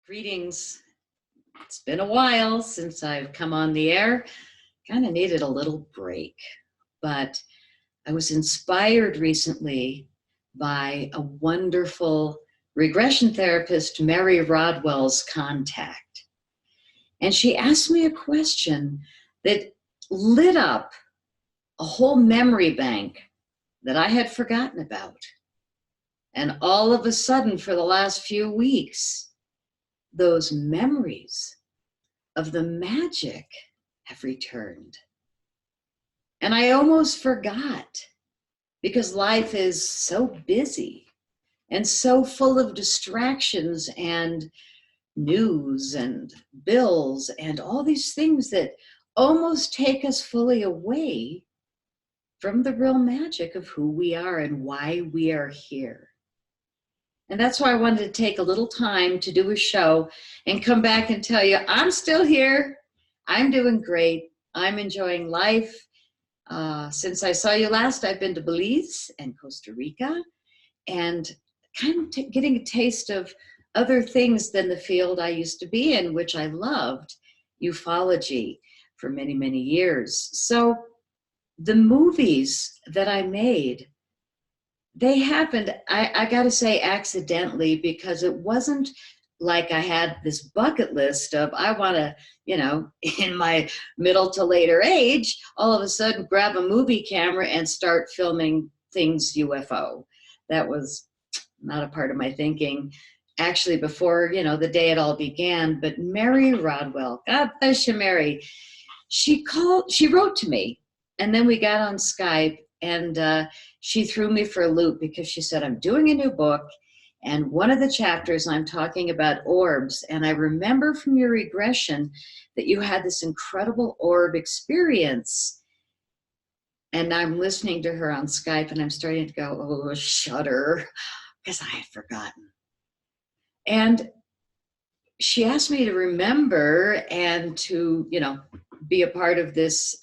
Greetings. It's been a while since I've come on the air. Kind of needed a little break, but I was inspired recently by a wonderful regression therapist, Mary Rodwell's contact. And she asked me a question that lit up a whole memory bank that I had forgotten about. And all of a sudden, for the last few weeks, those memories of the magic have returned. And I almost forgot because life is so busy and so full of distractions and news and bills and all these things that almost take us fully away from the real magic of who we are and why we are here. And that's why I wanted to take a little time to do a show and come back and tell you, I'm still here. I'm doing great. I'm enjoying life. Since I saw you last, I've been to Belize and Costa Rica and kind of getting a taste of other things than the field I used to be in, which I loved, ufology, for many, many years. So the movies that I made, they happened, I got to say, accidentally, because it wasn't like I had this bucket list of, I want to, in my middle to later age, all of a sudden grab a movie camera and start filming things UFO. That was not a part of my thinking, actually, before, the day it all began. But Mary Rodwell, God bless you, Mary, she wrote to me, and then we got on Skype. And she threw me for a loop because she said, I'm doing a new book. And one of the chapters I'm talking about orbs. And I remember from your regression that you had this incredible orb experience. And I'm listening to her on Skype and I'm starting to go, oh, shudder, because I had forgotten. And she asked me to remember and to, be a part of this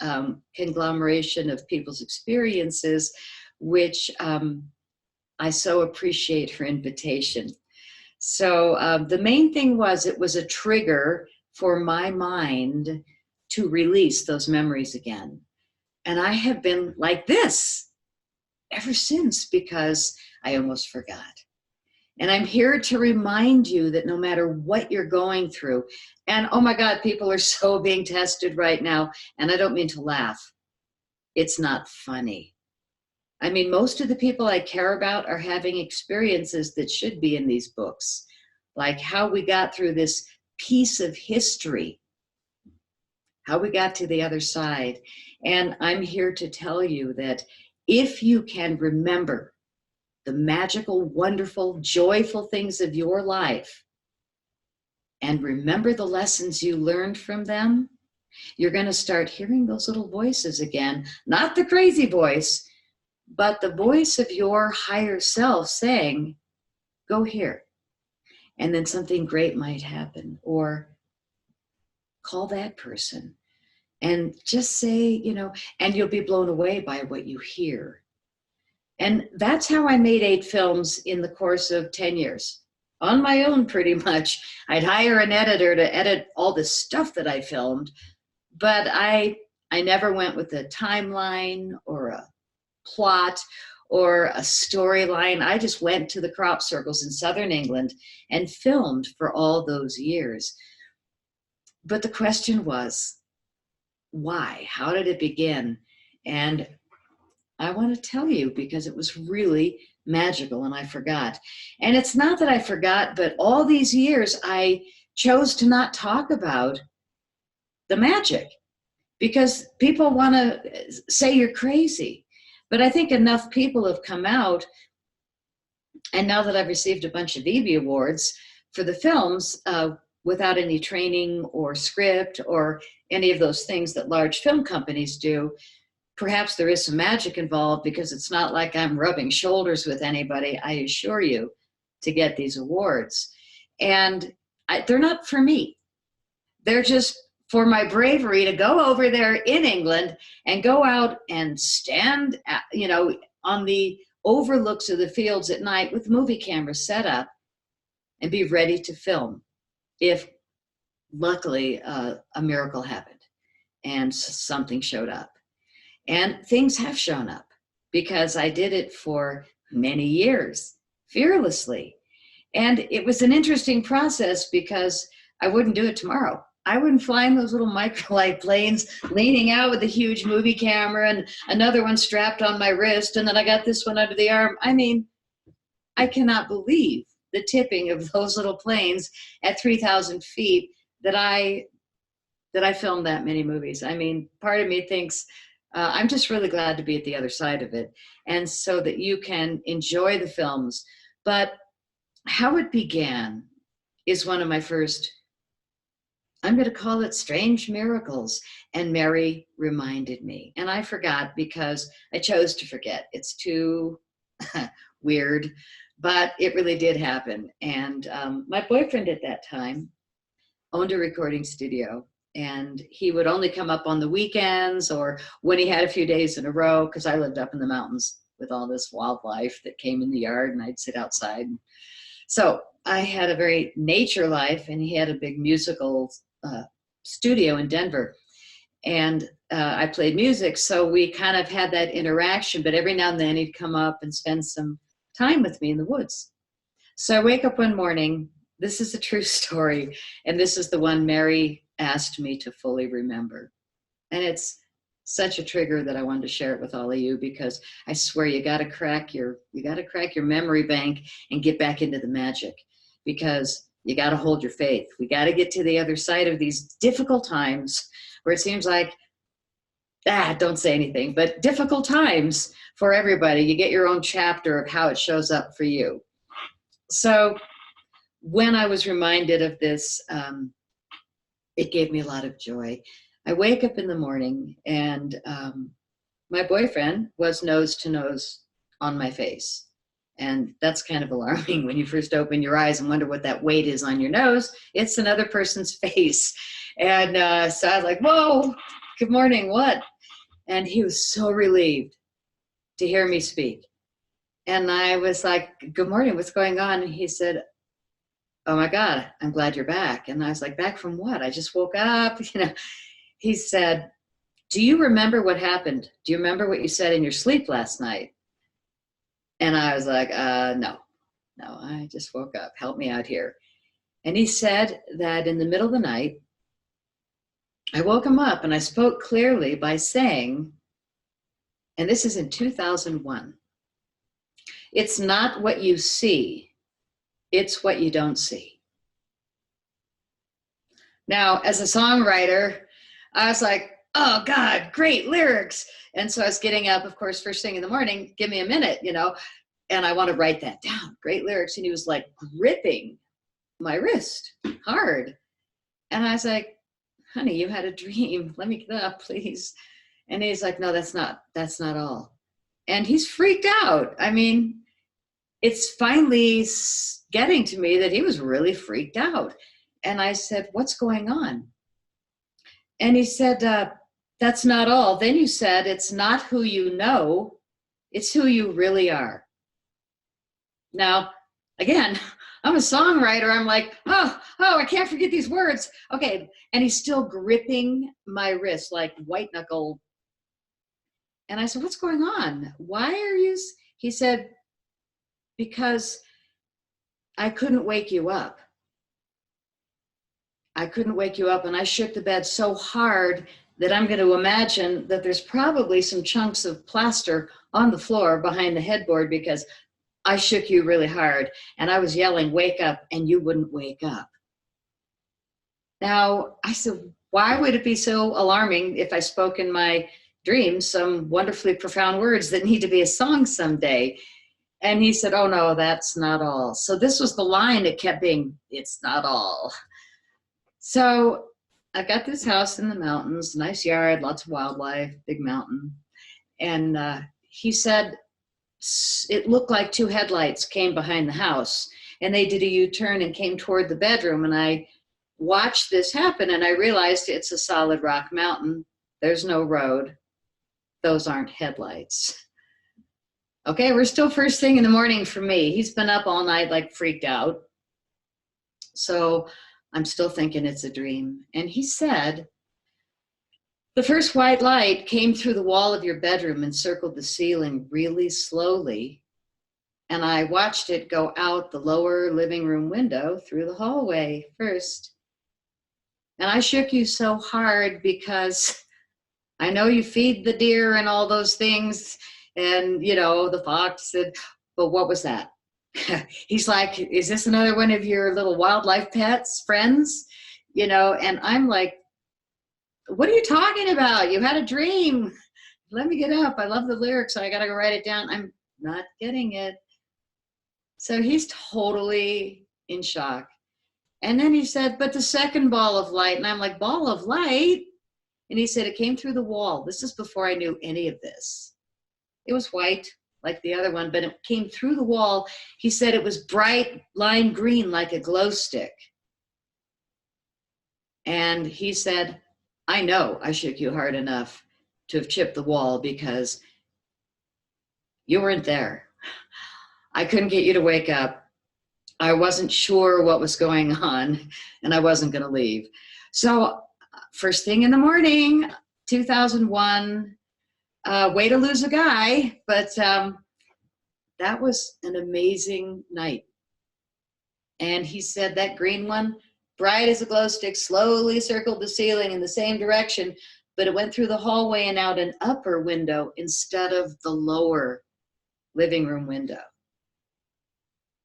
conglomeration of people's experiences, which I so appreciate her invitation. So the main thing was, it was a trigger for my mind to release those memories again. And I have been like this ever since because I almost forgot. And I'm here to remind you that no matter what you're going through, and oh my God, people are so being tested right now, and I don't mean to laugh. It's not funny. I mean, most of the people I care about are having experiences that should be in these books, like how we got through this piece of history, how we got to the other side. And I'm here to tell you that if you can remember the magical, wonderful, joyful things of your life, and remember the lessons you learned from them, you're going to start hearing those little voices again, not the crazy voice, but the voice of your higher self saying, go here. And then something great might happen, or call that person and just say, and you'll be blown away by what you hear. And that's how I made 8 films in the course of 10 years. On my own, pretty much. I'd hire an editor to edit all the stuff that I filmed, but I never went with a timeline or a plot or a storyline. I just went to the crop circles in southern England and filmed for all those years. But the question was, why? How did it begin? And I want to tell you because it was really magical and I forgot. And it's not that I forgot, but all these years I chose to not talk about the magic because people want to say you're crazy. But I think enough people have come out, and now that I've received a bunch of Evie Awards for the films without any training or script or any of those things that large film companies do, perhaps there is some magic involved because it's not like I'm rubbing shoulders with anybody, I assure you, to get these awards. And they're not for me. They're just for my bravery to go over there in England and go out and stand, on the overlooks of the fields at night with movie cameras set up and be ready to film. if luckily a miracle happened and something showed up. And things have shown up because I did it for many years, fearlessly. And it was an interesting process because I wouldn't do it tomorrow. I wouldn't fly in those little microlight planes, leaning out with a huge movie camera and another one strapped on my wrist, and then I got this one under the arm. I mean, I cannot believe the tipping of those little planes at 3,000 feet that I filmed that many movies. I mean, part of me thinks I'm just really glad to be at the other side of it, and so that you can enjoy the films. But how it began is one of my first, I'm going to call it, strange miracles. And Mary reminded me. And I forgot because I chose to forget. It's too weird, but it really did happen. And my boyfriend at that time owned a recording studio. And he would only come up on the weekends or when he had a few days in a row, because I lived up in the mountains with all this wildlife that came in the yard, and I'd sit outside. So I had a very nature life, and he had a big musical studio in Denver. And I played music, so we kind of had that interaction, but every now and then he'd come up and spend some time with me in the woods. So I wake up one morning, this is a true story, and this is the one Mary asked me to fully remember. And it's such a trigger that I wanted to share it with all of you, because I swear you got to crack your memory bank and get back into the magic, because you got to hold your faith. We got to get to the other side of these difficult times where it seems like, don't say anything, but difficult times for everybody. You get your own chapter of how it shows up for you. So when I was reminded of this, it gave me a lot of joy. I wake up in the morning, and my boyfriend was nose to nose on my face. And that's kind of alarming when you first open your eyes and wonder what that weight is on your nose. It's another person's face. And so I was like, whoa, good morning, what? And he was so relieved to hear me speak. And I was like, good morning, what's going on? And he said, oh my God, I'm glad you're back. And I was like, back from what? I just woke up, He said, do you remember what happened? Do you remember what you said in your sleep last night? And I was like, no, I just woke up. Help me out here. And he said that in the middle of the night, I woke him up and I spoke clearly by saying, and this is in 2001, it's not what you see, it's what you don't see. Now, as a songwriter, I was like, oh God, great lyrics. And so I was getting up, of course, first thing in the morning, give me a minute, and I want to write that down. Great lyrics. And he was like gripping my wrist hard. And I was like, honey, you had a dream. Let me get up, please. And he's like, no, that's not all. And he's freaked out. I mean, it's finally getting to me that he was really freaked out. And I said, what's going on? And he said, that's not all. Then you said, it's not who you know, it's who you really are. Now, again, I'm a songwriter. I'm like, oh, I can't forget these words. Okay. And he's still gripping my wrist like white knuckle. And I said, what's going on? Why are you? He said, because I couldn't wake you up. I couldn't wake you up, and I shook the bed so hard that I'm going to imagine that there's probably some chunks of plaster on the floor behind the headboard, because I shook you really hard and I was yelling, wake up, and you wouldn't wake up. Now, I said, why would it be so alarming if I spoke in my dreams some wonderfully profound words that need to be a song someday? And he said, oh no, that's not all. So this was the line that kept being, it's not all. So I got this house in the mountains, nice yard, lots of wildlife, big mountain. And he said it looked like two headlights came behind the house, and they did a U-turn and came toward the bedroom. And I watched this happen, and I realized it's a solid rock mountain. There's no road. Those aren't headlights. Okay, we're still first thing in the morning for me. He's been up all night, like freaked out. So I'm still thinking it's a dream. And he said, the first white light came through the wall of your bedroom and circled the ceiling really slowly. And I watched it go out the lower living room window through the hallway first. And I shook you so hard because I know you feed the deer and all those things. And, you know, the fox said, but what was that? He's like, is this another one of your little wildlife pets, friends? You know, and I'm like, what are you talking about? You had a dream. Let me get up. I love the lyrics, so I got to go write it down. I'm not getting it. So he's totally in shock. And then he said, but the second ball of light. And I'm like, ball of light? And he said, it came through the wall. This is before I knew any of this. It was white like the other one, but it came through the wall. He said it was bright lime green like a glow stick. And he said, I know I shook you hard enough to have chipped the wall because you weren't there. I couldn't get you to wake up. I wasn't sure what was going on, and I wasn't going to leave. So first thing in the morning, 2001, way to lose a guy, but that was an amazing night. And he said that green one, bright as a glow stick, slowly circled the ceiling in the same direction, but it went through the hallway and out an upper window instead of the lower living room window.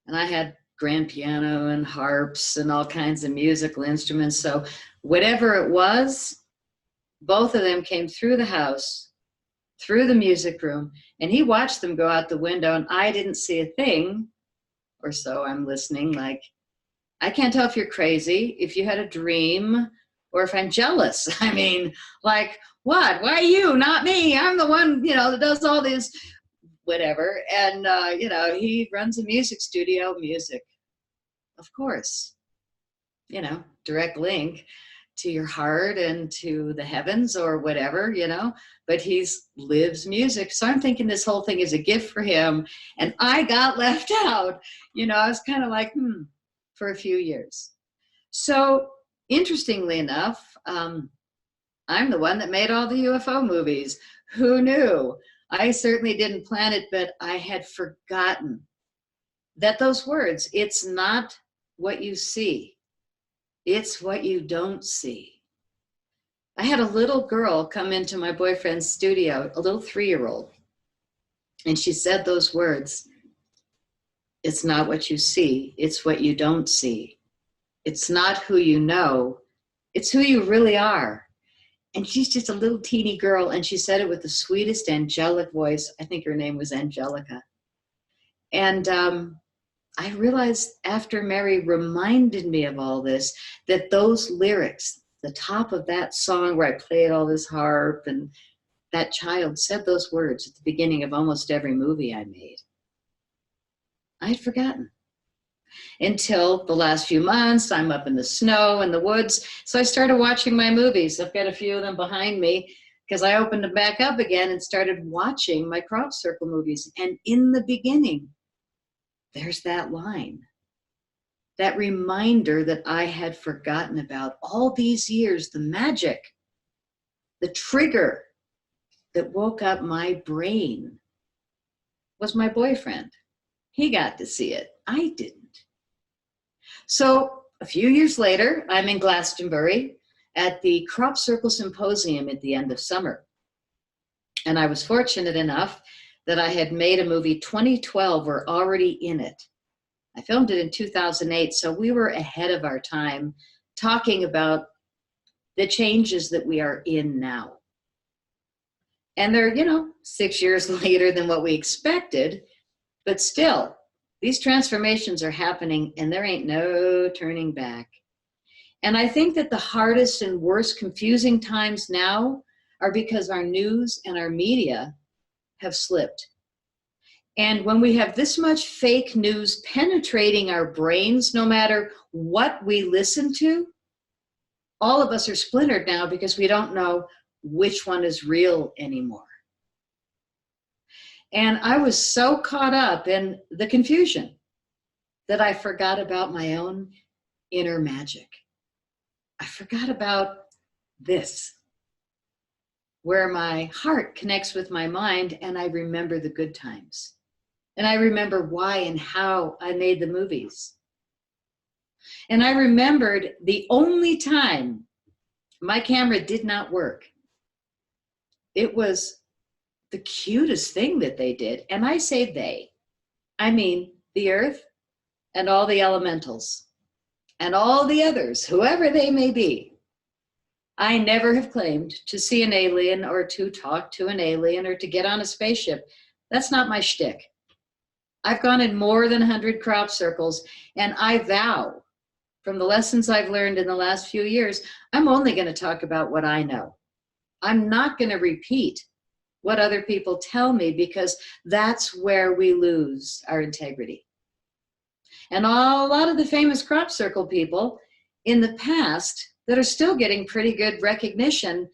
And I had grand piano and harps and all kinds of musical instruments. So whatever it was, both of them came through the house, through the music room, and he watched them go out the window, and I didn't see a thing, or so I'm listening like, I can't tell if you're crazy, if you had a dream, or if I'm jealous. I mean, like, what? Why you, not me? I'm the one, you know, that does all this, whatever. And, you know, he runs a music studio, music, of course, you know, direct link to your heart and to the heavens or whatever, you know, but he's lives music. So I'm thinking this whole thing is a gift for him. And I got left out, you know, I was kind of like, for a few years. So interestingly enough, I'm the one that made all the UFO movies. Who knew? I certainly didn't plan it, but I had forgotten that those words, it's not what you see, it's what you don't see. I had a little girl come into my boyfriend's studio, a little 3-year-old, and she said those words, it's not what you see, it's what you don't see. It's not who you know, it's who you really are. And she's just a little teeny girl, and she said it with the sweetest angelic voice. I think her name was Angelica. And I realized after Mary reminded me of all this, that those lyrics, the top of that song where I played all this harp, and that child said those words at the beginning of almost every movie I made. I had forgotten. Until the last few months, I'm up in the snow and the woods. So I started watching my movies. I've got a few of them behind me because I opened them back up again and started watching my crop circle movies. And in the beginning, there's that line, that reminder that I had forgotten about all these years, the magic, the trigger that woke up my brain was my boyfriend. He got to see it. I didn't. So a few years later, I'm in Glastonbury at the Crop Circle Symposium at the end of summer. And I was fortunate enough that I had made a movie, 2012, we're already in it. I filmed it in 2008, so we were ahead of our time talking about the changes that we are in now. And they're, 6 years later than what we expected, but still, these transformations are happening and there ain't no turning back. And I think that the hardest and worst confusing times now are because our news and our media have slipped. And when we have this much fake news penetrating our brains, no matter what we listen to, all of us are splintered now because we don't know which one is real anymore. And I was so caught up in the confusion that I forgot about my own inner magic. I forgot about this, where my heart connects with my mind and I remember the good times. And I remember why and how I made the movies. And I remembered the only time my camera did not work. It was the cutest thing that they did. And I say they, I mean the earth and all the elementals and all the others, whoever they may be. I never have claimed to see an alien or to talk to an alien or to get on a spaceship. That's not my shtick. I've gone in more than 100 crop circles, and I vow, from the lessons I've learned in the last few years, I'm only going to talk about what I know. I'm not going to repeat what other people tell me, because that's where we lose our integrity. And a lot of the famous crop circle people in the past that are still getting pretty good recognition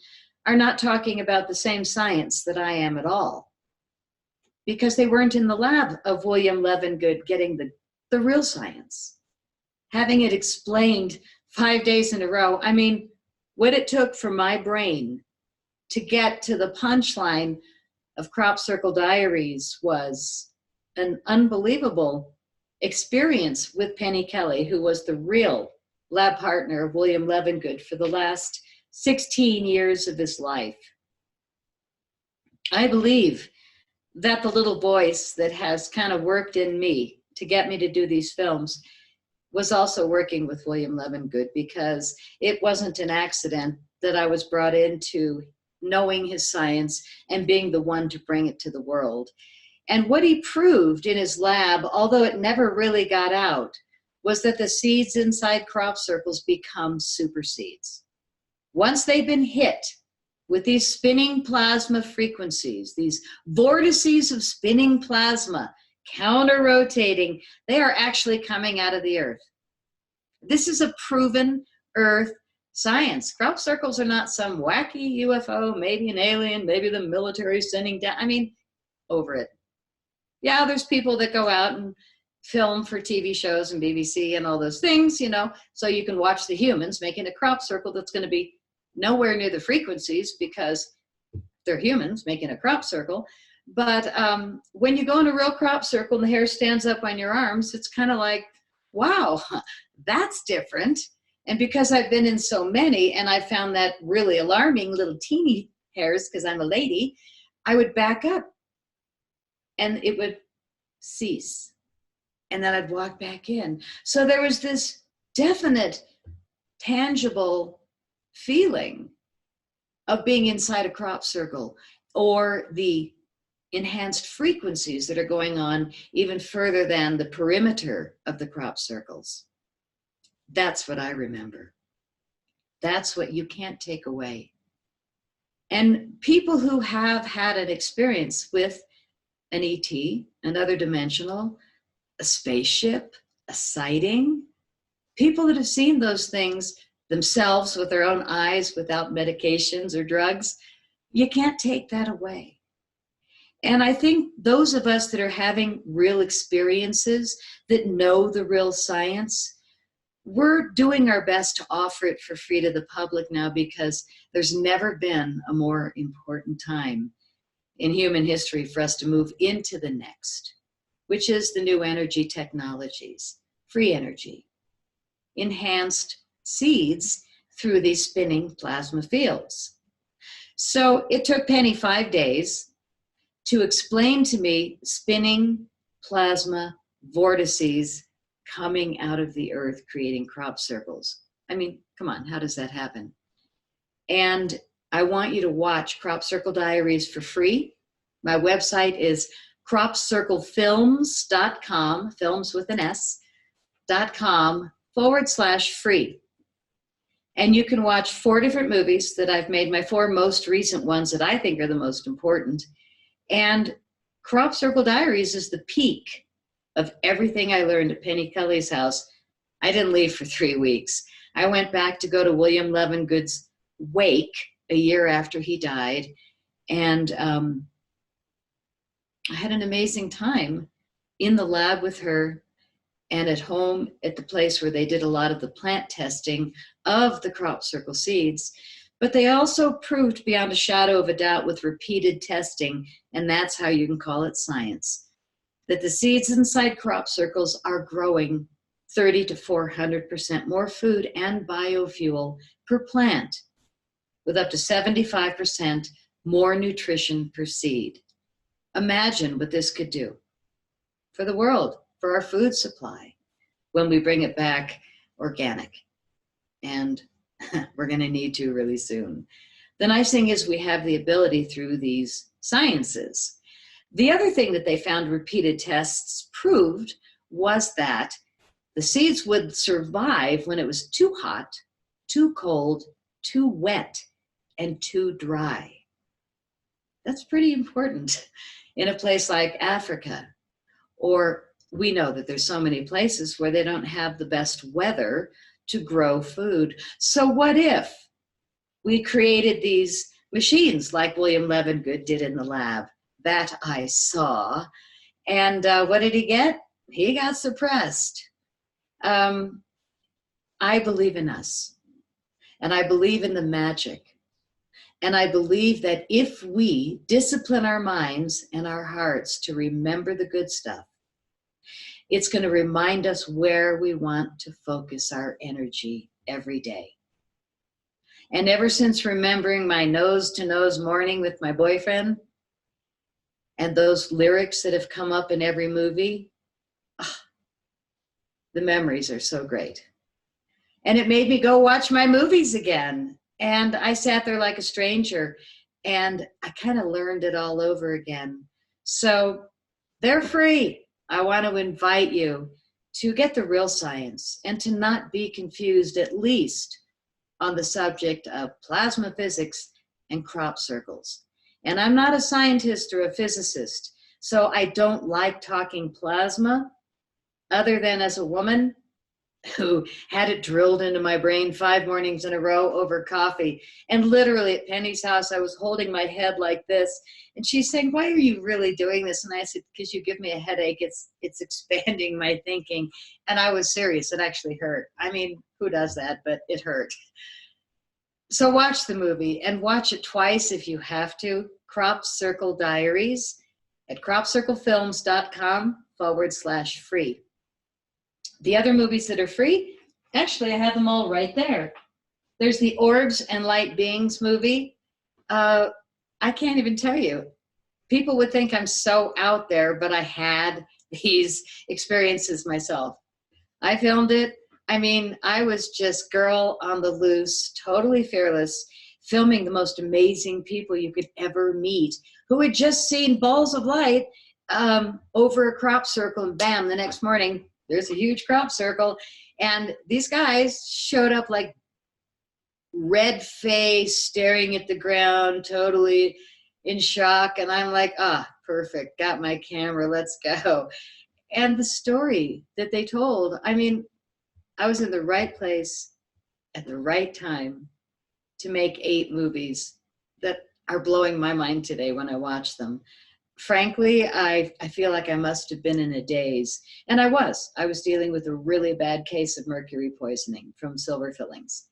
are not talking about the same science that I am at all, because they weren't in the lab of William Levengood getting the real science, having it explained 5 days in a row. I mean, what it took for my brain to get to the punchline of Crop Circle Diaries was an unbelievable experience with Penny Kelly, who was the real lab partner of William Levengood for the last 16 years of his life. I believe that the little voice that has kind of worked in me to get me to do these films was also working with William Levengood, because it wasn't an accident that I was brought into knowing his science and being the one to bring it to the world. And what he proved in his lab, although it never really got out, was that the seeds inside crop circles become super seeds. Once they've been hit with these spinning plasma frequencies, these vortices of spinning plasma, counter-rotating, they are actually coming out of the earth. This is a proven earth science. Crop circles are not some wacky UFO, maybe an alien, maybe the military sending down. I mean, over it. Yeah, there's people that go out and film for TV shows and BBC and all those things, you know, so you can watch the humans making a crop circle that's going to be nowhere near the frequencies, because they're humans making a crop circle. But when you go in a real crop circle and the hair stands up on your arms, it's kind of like, wow, that's different. And because I've been in so many and I found that really alarming, little teeny hairs, because I'm a lady, I would back up and it would cease. And then I'd walk back in. So there was this definite, tangible feeling of being inside a crop circle, or the enhanced frequencies that are going on even further than the perimeter of the crop circles. That's what I remember. That's what you can't take away. And people who have had an experience with an ET, another dimensional, a spaceship, a sighting, people that have seen those things themselves with their own eyes without medications or drugs, you can't take that away. And I think those of us that are having real experiences, that know the real science, we're doing our best to offer it for free to the public now, because there's never been a more important time in human history for us to move into the next, which is the new energy technologies, free energy, enhanced seeds through these spinning plasma fields. So it took Penny 5 days to explain to me spinning plasma vortices coming out of the earth, creating crop circles. I mean, come on, how does that happen? And I want you to watch Crop Circle Diaries for free. My website is cropcirclefilms.com, films with an S, .com/free. And you can watch 4 different movies that I've made, my 4 most recent ones that I think are the most important. And Crop Circle Diaries is the peak of everything I learned at Penny Kelly's house. I didn't leave for 3 weeks. I went back to go to William Levengood's wake a year after he died. And I had an amazing time in the lab with her, and at home at the place where they did a lot of the plant testing of the crop circle seeds. But they also proved beyond a shadow of a doubt with repeated testing, and that's how you can call it science, that the seeds inside crop circles are growing 30 to 400% more food and biofuel per plant, with up to 75% more nutrition per seed. Imagine what this could do for the world, for our food supply, when we bring it back organic. And we're going to need to really soon. The nice thing is we have the ability through these sciences. The other thing that they found repeated tests proved was that the seeds would survive when it was too hot, too cold, too wet, and too dry. That's pretty important in a place like Africa. Or we know that there's so many places where they don't have the best weather to grow food. So what if we created these machines like William Levengood did in the lab that I saw? And what did he get? He got suppressed. I believe in us, and I believe in the magic. And I believe that if we discipline our minds and our hearts to remember the good stuff, it's going to remind us where we want to focus our energy every day. And ever since remembering my nose-to-nose morning with my boyfriend and those lyrics that have come up in every movie, the memories are so great. And it made me go watch my movies again. And I sat there like a stranger, and I kind of learned it all over again. So they're free. I want to invite you to get the real science and to not be confused, at least on the subject of plasma physics and crop circles. And I'm not a scientist or a physicist, so I don't like talking plasma other than as a woman who had it drilled into my brain 5 mornings in a row over coffee. And literally at Penny's house, I was holding my head like this. And she's saying, why are you really doing this? And I said, because you give me a headache. It's expanding my thinking. And I was serious. It actually hurt. I mean, who does that? But it hurt. So watch the movie, and watch it twice if you have to. Crop Circle Diaries at cropcirclefilms.com/free. The other movies that are free, actually, I have them all right there. There's the Orbs and Light Beings movie. I can't even tell you. People would think I'm so out there, but I had these experiences myself. I filmed it. I mean, I was just girl on the loose, totally fearless, filming the most amazing people you could ever meet who had just seen balls of light over a crop circle, and bam, the next morning, there's a huge crop circle. And these guys showed up like red face, staring at the ground, totally in shock. And I'm like, perfect. Got my camera. Let's go. And the story that they told, I mean, I was in the right place at the right time to make 8 movies that are blowing my mind today when I watch them. Frankly, I feel like I must have been in a daze. And I was dealing with a really bad case of mercury poisoning from silver fillings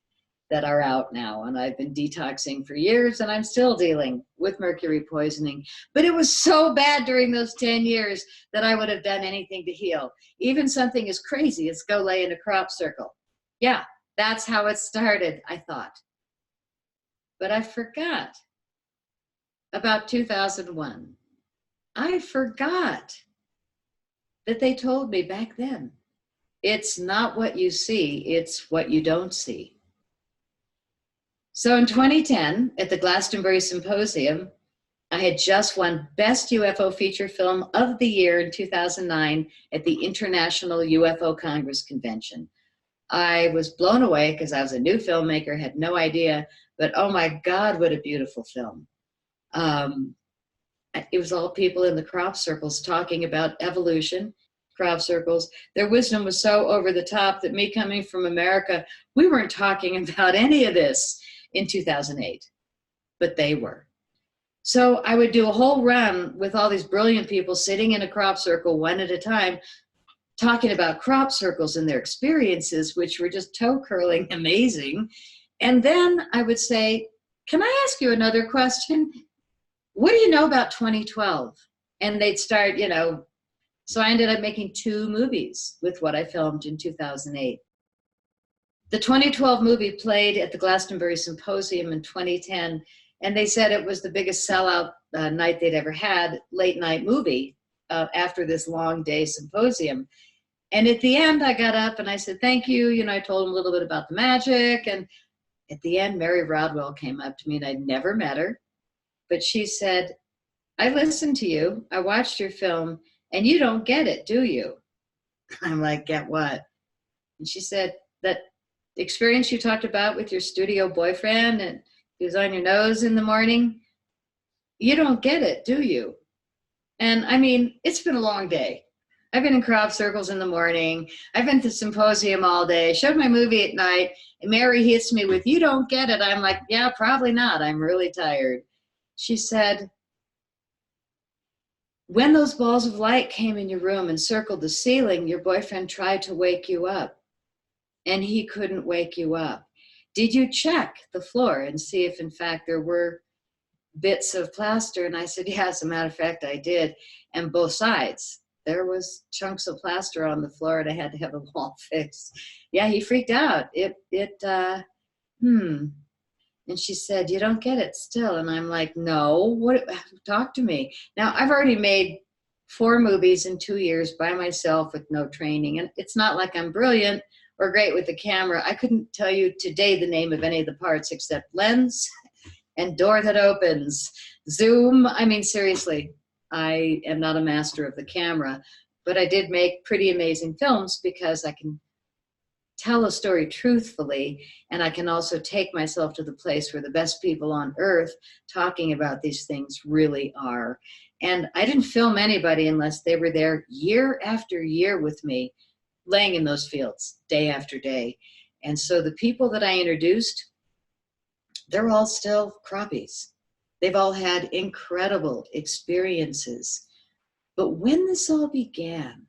that are out now. And I've been detoxing for years, and I'm still dealing with mercury poisoning. But it was so bad during those 10 years that I would have done anything to heal. Even something as crazy as go lay in a crop circle. Yeah, that's how it started, I thought. But I forgot about 2001. I forgot that they told me back then, it's not what you see, it's what you don't see. So in 2010, at the Glastonbury Symposium, I had just won Best UFO Feature Film of the Year in 2009 at the International UFO Congress Convention. I was blown away because I was a new filmmaker, had no idea, but oh my God, what a beautiful film. It was all people in the crop circles talking about evolution, crop circles. Their wisdom was so over the top that me coming from America, we weren't talking about any of this in 2008, but they were. So I would do a whole run with all these brilliant people sitting in a crop circle one at a time, talking about crop circles and their experiences, which were just toe curling amazing. And then I would say, can I ask you another question? What do you know about 2012? And they'd start, you know, so I ended up making 2 movies with what I filmed in 2008. The 2012 movie played at the Glastonbury Symposium in 2010, and they said it was the biggest sellout night they'd ever had, late night movie, after this long day symposium. And at the end, I got up and I said, thank you. You know, I told them a little bit about the magic. And at the end, Mary Rodwell came up to me, and I'd never met her, but she said, I listened to you, I watched your film, and you don't get it, do you? I'm like, get what? And she said, that experience you talked about with your studio boyfriend and he was on your nose in the morning, you don't get it, do you? And I mean, it's been a long day. I've been in crop circles in the morning. I've been to symposium all day, showed my movie at night, and Mary hits me with, you don't get it. I'm like, yeah, probably not. I'm really tired. She said, when those balls of light came in your room and circled the ceiling, your boyfriend tried to wake you up, and he couldn't wake you up. Did you check the floor and see if, in fact, there were bits of plaster? And I said, yeah, as a matter of fact, I did. And both sides. There was chunks of plaster on the floor, and I had to have the wall fixed. Yeah, he freaked out. And she said, you don't get it still. And I'm like, no, what? Talk to me. Now, I've already made 4 movies in 2 years by myself with no training. And it's not like I'm brilliant or great with the camera. I couldn't tell you today the name of any of the parts except lens and door that opens, zoom. I mean, seriously, I am not a master of the camera, but I did make pretty amazing films because I can tell a story truthfully, and I can also take myself to the place where the best people on earth talking about these things really are. And I didn't film anybody unless they were there year after year with me, laying in those fields day after day. And so the people that I introduced, they're all still crappies. They've all had incredible experiences. But when this all began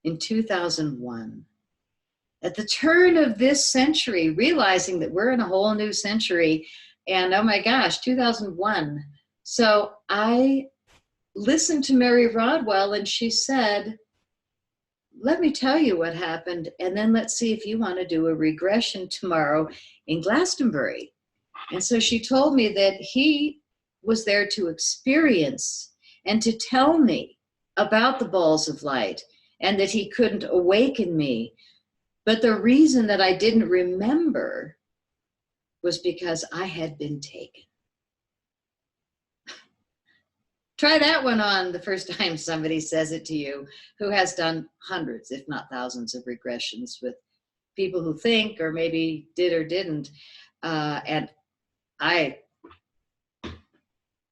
in 2001, at the turn of this century, realizing that we're in a whole new century, and oh my gosh, 2001. So I listened to Mary Rodwell, and she said, let me tell you what happened, and then let's see if you want to do a regression tomorrow in Glastonbury. And so she told me that he was there to experience and to tell me about the balls of light, and that he couldn't awaken me. But the reason that I didn't remember was because I had been taken. Try that one on the first time somebody says it to you who has done hundreds, if not thousands, of regressions with people who think or maybe did or didn't. And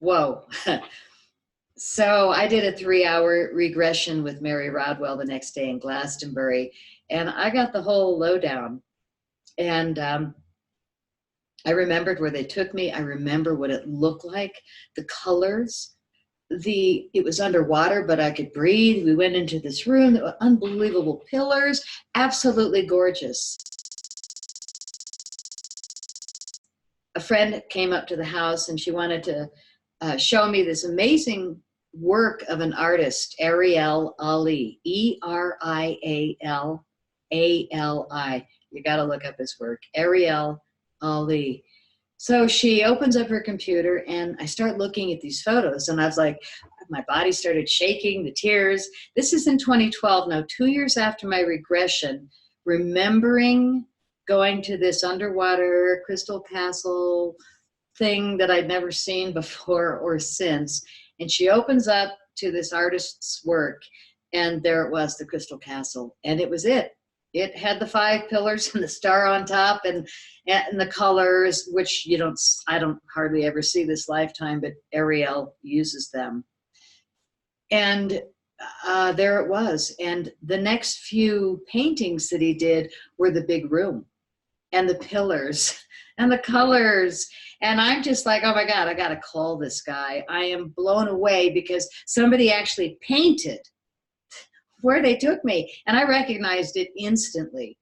whoa. So I did a 3-hour regression with Mary Rodwell the next day in Glastonbury, and I got the whole lowdown. And I remembered where they took me. I remember what it looked like, the colors. It was underwater, but I could breathe. We went into this room that were unbelievable pillars, absolutely gorgeous. A friend came up to the house, and she wanted to show me this amazing work of an artist, Ariel Ali, E-R-I-A-L-A-L-I. You got to look up his work, Ariel Ali. So she opens up her computer, and I start looking at these photos, and I was like, my body started shaking, the tears. This is in 2012, now 2 years after my regression, remembering going to this underwater crystal castle thing that I'd never seen before or since. And she opens up to this artist's work, and there it was, the crystal castle. And it was it. It had the 5 pillars and the star on top, and the colors, which I don't hardly ever see this lifetime, but Ariel uses them. And there it was. And the next few paintings that he did were the big room and the pillars and the colors. And I'm just like, oh my God, I got to call this guy. I am blown away because somebody actually painted where they took me. And I recognized it instantly.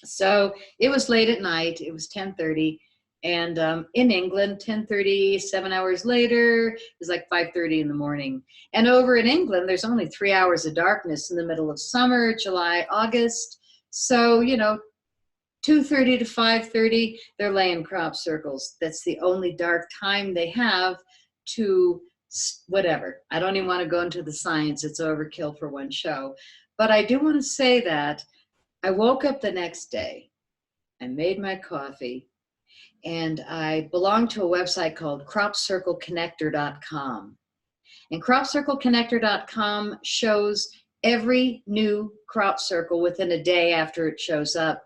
So it was late at night. It was 10:30. And in England, 10:30, 7 hours later, it was like 5:30 in the morning. And over in England, there's only 3 hours of darkness in the middle of summer, July, August. So, 2:30 to 5:30, they're laying crop circles. That's the only dark time they have to whatever. I don't even want to go into the science. It's overkill for one show. But I do want to say that I woke up the next day. I made my coffee. And I belong to a website called cropcircleconnector.com. And cropcircleconnector.com shows every new crop circle within a day after it shows up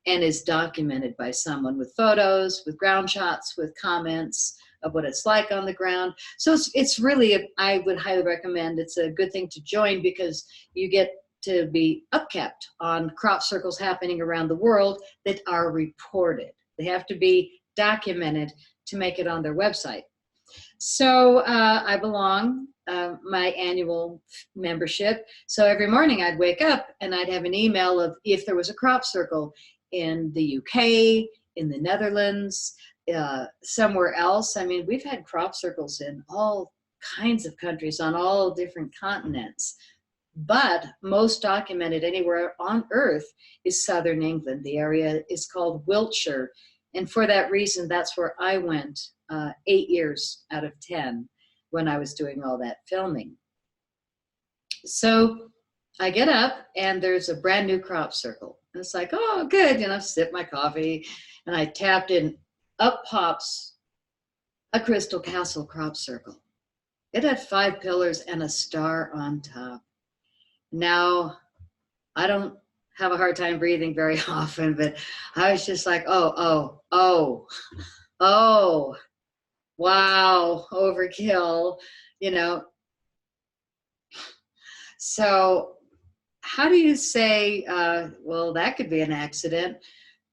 and is documented by someone with photos, with ground shots, with comments of what it's like on the ground. So it's really, I would highly recommend, it's a good thing to join because you get to be upkept on crop circles happening around the world that are reported. They have to be documented to make it on their website. So I belong, my annual membership. So every morning I'd wake up and I'd have an email of if there was a crop circle in the UK, in the Netherlands, somewhere else. I mean, we've had crop circles in all kinds of countries on all different continents. But most documented anywhere on earth is Southern England. The area is called Wiltshire. And for that reason, that's where I went 8 years out of 10 when I was doing all that filming. So I get up and there's a brand new crop circle. And it's like, oh, good, sip my coffee. And I tapped in, up pops a Crystal Castle crop circle. It had 5 pillars and a star on top. Now, I don't have a hard time breathing very often, but I was just like, oh, wow, overkill, So how do you say, well, that could be an accident?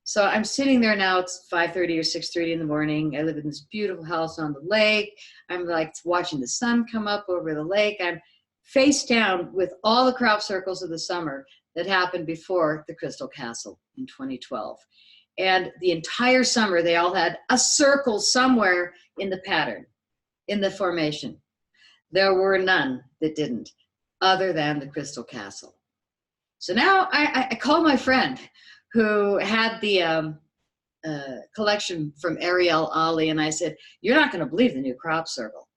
So I'm sitting there now, it's 5:30 or 6:30 in the morning. I live in this beautiful house on the lake. I'm like watching the sun come up over the lake. I'm face down with all the crop circles of the summer that happened before the Crystal Castle in 2012. And the entire summer, they all had a circle somewhere in the pattern, in the formation. There were none that didn't, other than the Crystal Castle. So now I called my friend who had the collection from Ariel Ali, and I said, you're not going to believe the new crop circle.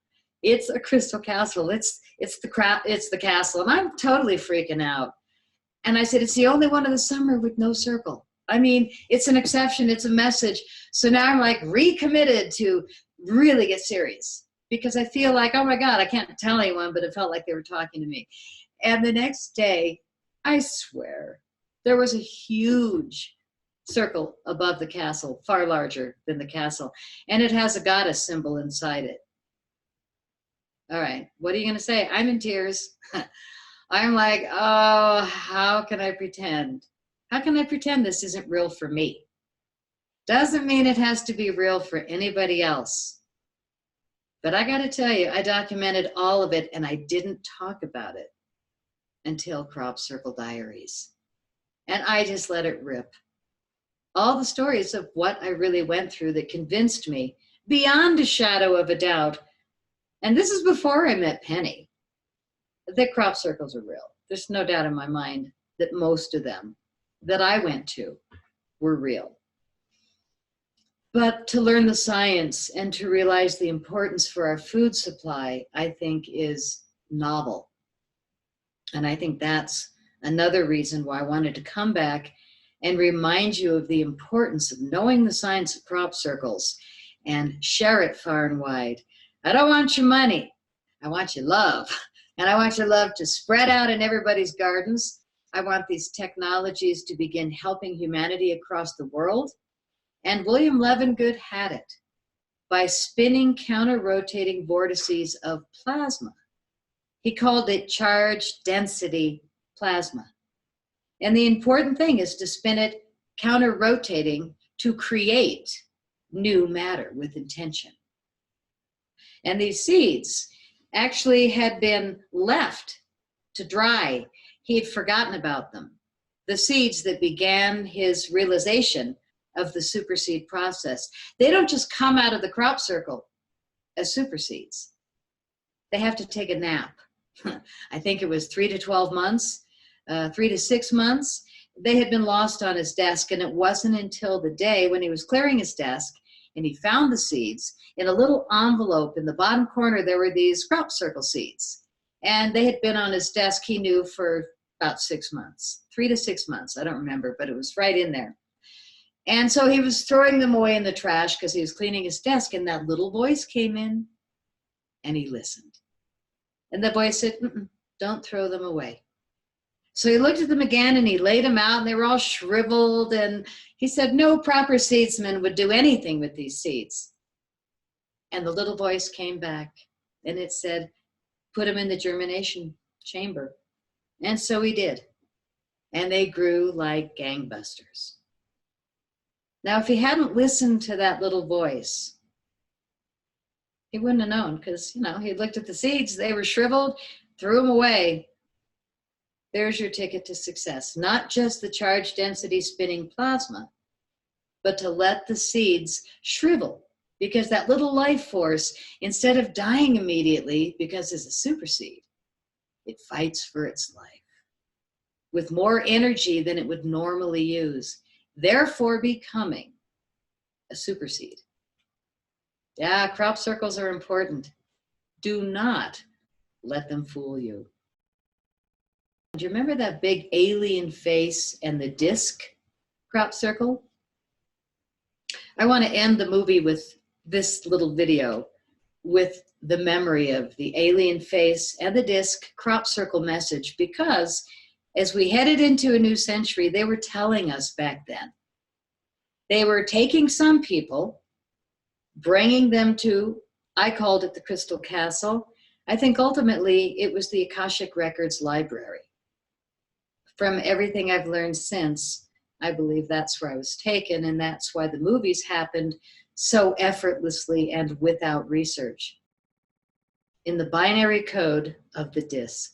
It's a Crystal Castle. It's the castle. And I'm totally freaking out. And I said, it's the only one of the summer with no circle. I mean, it's an exception. It's a message. So now I'm like recommitted to really get serious because I feel like, oh my God, I can't tell anyone, but it felt like they were talking to me. And the next day, I swear, there was a huge circle above the castle, far larger than the castle. And it has a goddess symbol inside it. All right, what are you going to say? I'm in tears. I'm like, oh, how can I pretend? How can I pretend this isn't real for me? Doesn't mean it has to be real for anybody else. But I got to tell you, I documented all of it and I didn't talk about it until Crop Circle Diaries. And I just let it rip. All the stories of what I really went through that convinced me, beyond a shadow of a doubt, and this is before I met Penny, that crop circles are real. There's no doubt in my mind that most of them that I went to were real. But to learn the science and to realize the importance for our food supply, I think is novel. And I think that's another reason why I wanted to come back and remind you of the importance of knowing the science of crop circles and share it far and wide. I don't want your money. I want your love. And I want your love to spread out in everybody's gardens. I want these technologies to begin helping humanity across the world. And William Levengood had it by spinning counter-rotating vortices of plasma. He called it charge density plasma. And the important thing is to spin it counter-rotating to create new matter with intention. And these seeds actually had been left to dry. He had forgotten about them. The seeds that began his realization of the superseed process. They don't just come out of the crop circle as superseeds. They have to take a nap. I think it was 3 to 12 months, 3 to 6 months. They had been lost on his desk, and it wasn't until the day when he was clearing his desk and he found the seeds in a little envelope. In the bottom corner, there were these crop circle seeds, and they had been on his desk, he knew, for about 6 months, 3 to 6 months. I don't remember, but it was right in there. And so he was throwing them away in the trash because he was cleaning his desk, and that little voice came in and he listened. And the voice said, don't throw them away. So he looked at them again and he laid them out, and they were all shriveled. And he said, no proper seedsman would do anything with these seeds. And the little voice came back and it said, put them in the germination chamber. And so he did. And they grew like gangbusters. Now, if he hadn't listened to that little voice, he wouldn't have known, because, he looked at the seeds, they were shriveled, threw them away. There's your ticket to success. Not just the charge density spinning plasma, but to let the seeds shrivel, because that little life force, instead of dying immediately because it's a superseed, it fights for its life with more energy than it would normally use, therefore becoming a superseed. Yeah, crop circles are important. Do not let them fool you. Do you remember that big alien face and the disc crop circle? I want to end the movie with this little video with the memory of the alien face and the disc crop circle message, because as we headed into a new century, they were telling us back then. They were taking some people, bringing them to, I called it the Crystal Castle. I think ultimately it was the Akashic Records Library. From everything I've learned since, I believe that's where I was taken, and that's why the movies happened so effortlessly and without research. In the binary code of the disc.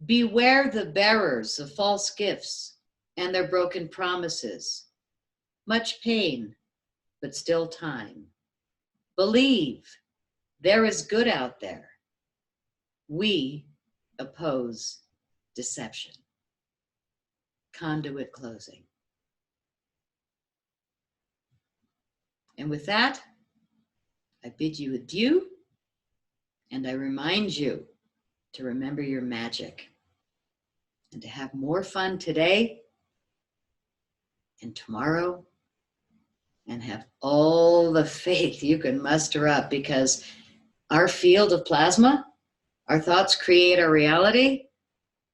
Beware the bearers of false gifts and their broken promises. Much pain, but still time. Believe there is good out there. We oppose deception. Conduit closing. And with that, I bid you adieu, and I remind you to remember your magic and to have more fun today and tomorrow, and have all the faith you can muster up, because our field of plasma, our thoughts create our reality.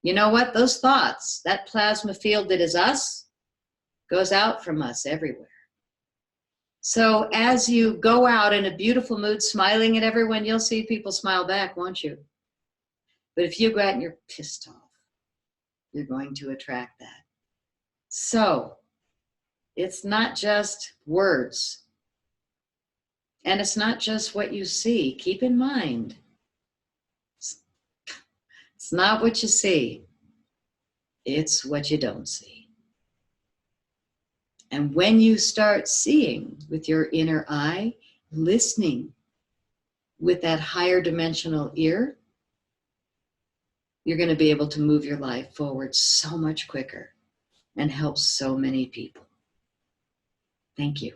You know what? Those thoughts, that plasma field that is us, goes out from us everywhere. So as you go out in a beautiful mood, smiling at everyone, you'll see people smile back, won't you? But if you go out and you're pissed off, you're going to attract that. So it's not just words, and it's not just what you see. Keep in mind, it's not what you see, it's what you don't see. And when you start seeing with your inner eye, listening with that higher dimensional ear, you're going to be able to move your life forward so much quicker and help so many people. Thank you.